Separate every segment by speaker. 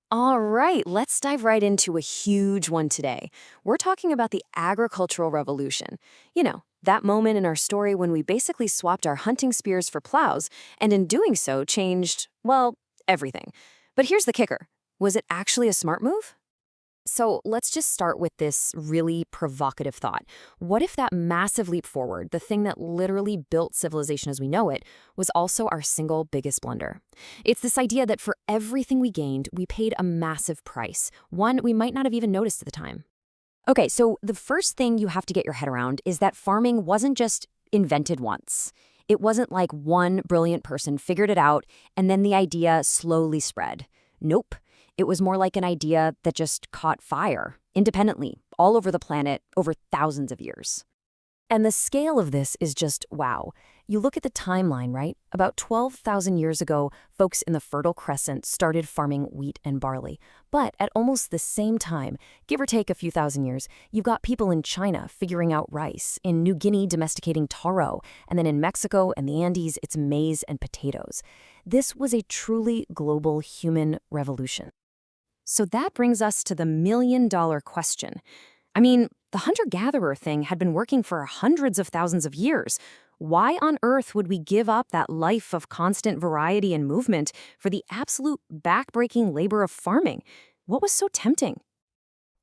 Speaker 1: All right, let's dive right into a huge one today. We're talking about the agricultural revolution. That moment in our story when we basically swapped our hunting spears for plows, and in doing so, changed, well, everything. But here's the kicker. Was it actually a smart move? So let's just start with this really provocative thought. What if that massive leap forward, the thing that literally built civilization as we know it, was also our single biggest blunder? It's this idea that for everything we gained, we paid a massive price, one we might not have even noticed at the time. Okay, so the first thing you have to get your head around is that farming wasn't just invented once. It wasn't like one brilliant person figured it out and then the idea slowly spread. Nope. It was more like an idea that just caught fire independently all over the planet over thousands of years. And the scale of this is just wow. You look at the timeline, right? About 12,000 years ago, folks in the Fertile Crescent started farming wheat and barley. But at almost the same time, give or take a few thousand years, you've got people in China figuring out rice, in New Guinea domesticating taro, and then in Mexico and the Andes, it's maize and potatoes. This was a truly global human revolution. So that brings us to the million-dollar question. I mean, the hunter-gatherer thing had been working for hundreds of thousands of years. Why on earth would we give up that life of constant variety and movement for the absolute backbreaking labor of farming? What was so tempting?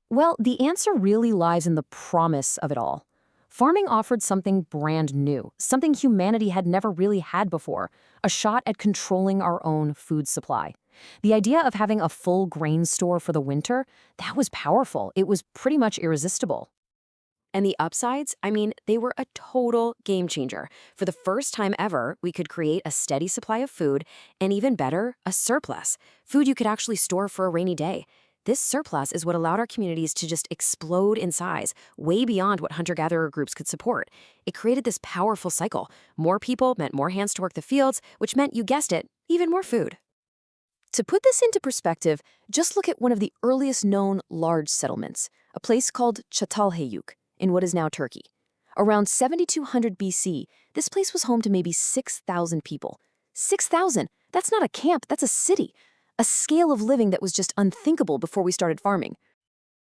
Speaker 1: Well, the answer really lies in the promise of it all. Farming offered something brand new, something humanity had never really had before, a shot at controlling our own food supply. The idea of having a full grain store for the winter, that was powerful. It was pretty much irresistible. And the upsides, I mean, they were a total game changer. For the first time ever, we could create a steady supply of food, and even better, a surplus. Food you could actually store for a rainy day. This surplus is what allowed our communities to just explode in size, way beyond what hunter-gatherer groups could support. It created this powerful cycle. More people meant more hands to work the fields, which meant, you guessed it, even more food. To put this into perspective, just look at one of the earliest known large settlements, a place called Çatalhöyük in what is now Turkey. Around 7200 BC, this place was home to maybe 6,000 people. 6,000! That's not a camp, that's a city. A scale of living that was just unthinkable before we started farming.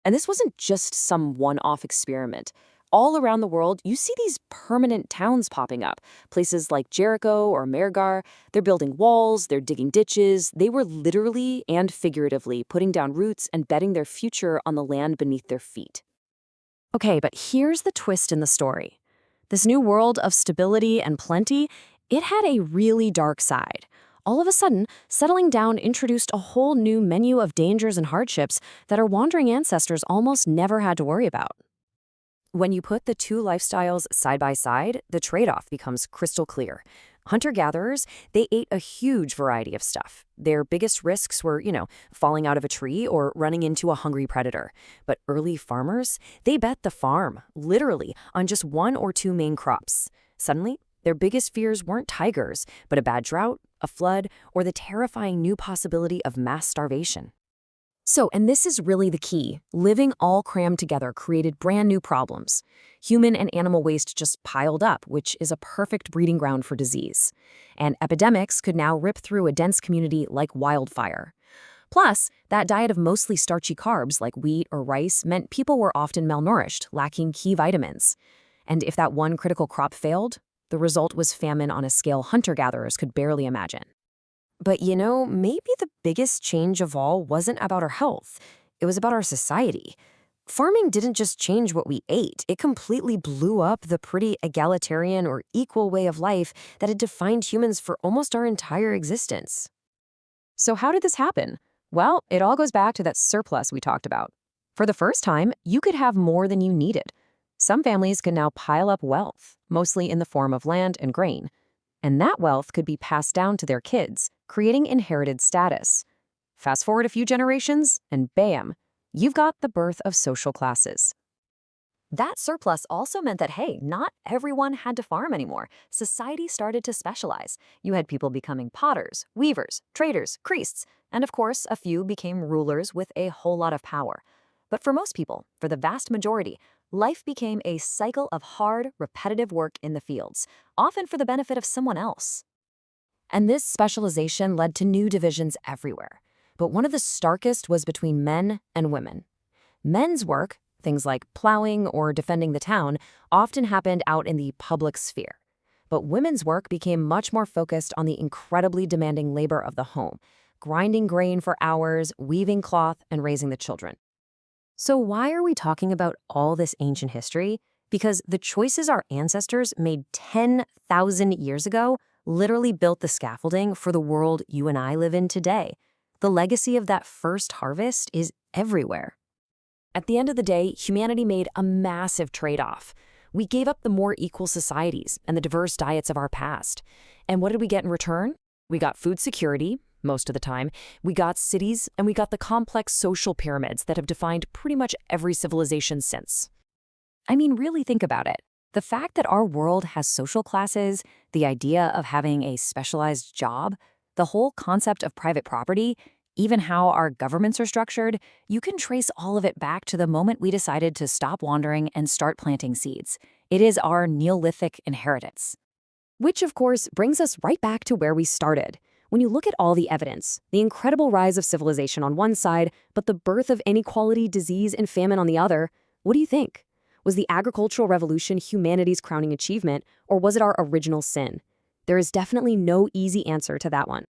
Speaker 1: And this wasn't just some one-off experiment. All around the world, you see these permanent towns popping up. Places like Jericho or Mergar, they're building walls, they're digging ditches. They were literally and figuratively putting down roots and betting their future on the land beneath their feet. Okay, but here's the twist in the story. This new world of stability and plenty, it had a really dark side. All of a sudden, settling down introduced a whole new menu of dangers and hardships that our wandering ancestors almost never had to worry about. When you put the two lifestyles side by side, the trade-off becomes crystal clear. Hunter-gatherers, they ate a huge variety of stuff. Their biggest risks were, falling out of a tree or running into a hungry predator. But early farmers, they bet the farm, literally, on just one or two main crops. Suddenly, their biggest fears weren't tigers, but a bad drought, a flood, or the terrifying new possibility of mass starvation. And this is really the key. Living all crammed together created brand new problems. Human and animal waste just piled up, which is a perfect breeding ground for disease. And epidemics could now rip through a dense community like wildfire. Plus, that diet of mostly starchy carbs like wheat or rice meant people were often malnourished, lacking key vitamins. And if that one critical crop failed, the result was famine on a scale hunter-gatherers could barely imagine. But maybe the biggest change of all wasn't about our health. It was about our society. Farming didn't just change what we ate. It completely blew up the pretty egalitarian or equal way of life that had defined humans for almost our entire existence. So how did this happen? Well, it all goes back to that surplus we talked about. For the first time, you could have more than you needed. Some families can now pile up wealth, mostly in the form of land and grain. And that wealth could be passed down to their kids, creating inherited status. Fast forward a few generations, and bam, you've got the birth of social classes. That surplus also meant that, hey, not everyone had to farm anymore. Society started to specialize. You had people becoming potters, weavers, traders, priests, and of course, a few became rulers with a whole lot of power. But for most people, for the vast majority, life became a cycle of hard, repetitive work in the fields, often for the benefit of someone else. And this specialization led to new divisions everywhere. but one of the starkest was between men and women. Men's work, things like plowing or defending the town, often happened out in the public sphere. But women's work became much more focused on the incredibly demanding labor of the home, grinding grain for hours, weaving cloth, and raising the children. So why are we talking about all this ancient history? Because the choices our ancestors made 10,000 years ago literally built the scaffolding for the world you and I live in today. The legacy of that first harvest is everywhere. At the end of the day, humanity made a massive trade-off. We gave up the more equal societies and the diverse diets of our past. And what did we get in return? We got food security, most of the time. We got cities, and we got the complex social pyramids that have defined pretty much every civilization since. I mean, really think about it. The fact that our world has social classes, the idea of having a specialized job, the whole concept of private property, even how our governments are structured, you can trace all of it back to the moment we decided to stop wandering and start planting seeds. It is our Neolithic inheritance. Which, of course, brings us right back to where we started. When you look at all the evidence, the incredible rise of civilization on one side, but the birth of inequality, disease, and famine on the other, what do you think? Was the agricultural revolution humanity's crowning achievement, or was it our original sin? There is definitely no easy answer to that one.